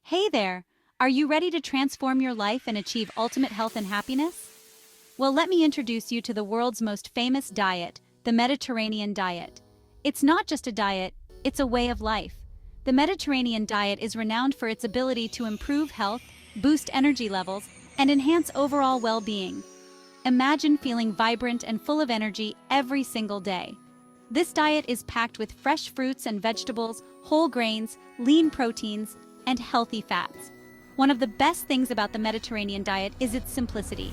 Hey there! Are you ready to transform your life and achieve ultimate health and happiness? Well, let me introduce you to the world's most famous diet, the Mediterranean diet. It's not just a diet, it's a way of life. The Mediterranean diet is renowned for its ability to improve health, boost energy levels, and enhance overall well-being. Imagine feeling vibrant and full of energy every single day. This diet is packed with fresh fruits and vegetables, whole grains, lean proteins, and healthy fats. One of the best things about the Mediterranean diet is its simplicity.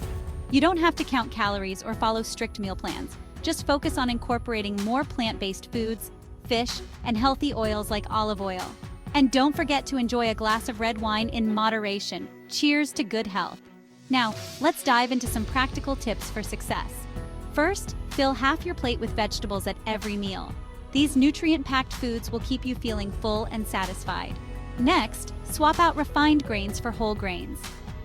You don't have to count calories or follow strict meal plans. Just focus on incorporating more plant-based foods, fish, and healthy oils like olive oil. And don't forget to enjoy a glass of red wine in moderation. Cheers to good health. Now, let's dive into some practical tips for success. First, fill half your plate with vegetables at every meal. These nutrient-packed foods will keep you feeling full and satisfied. Next, swap out refined grains for whole grains.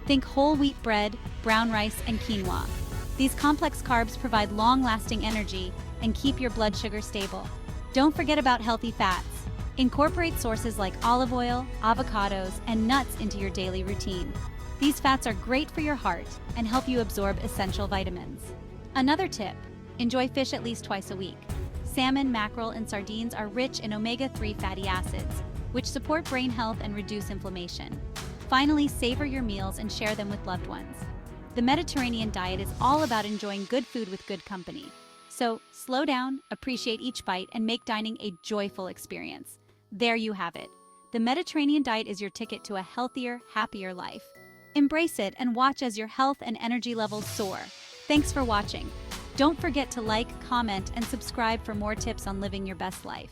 Think whole wheat bread, brown rice, and quinoa. These complex carbs provide long-lasting energy and keep your blood sugar stable. Don't forget about healthy fats. Incorporate sources like olive oil, avocados, and nuts into your daily routine. These fats are great for your heart and help you absorb essential vitamins. Another tip: enjoy fish at least twice a week. Salmon, mackerel, and sardines are rich in omega-3 fatty acids, which support brain health and reduce inflammation. Finally, savor your meals and share them with loved ones. The Mediterranean diet is all about enjoying good food with good company. So, slow down, appreciate each bite, and make dining a joyful experience. There you have it. The Mediterranean diet is your ticket to a healthier, happier life. Embrace it and watch as your health and energy levels soar. Thanks for watching. Don't forget to like, comment, and subscribe for more tips on living your best life.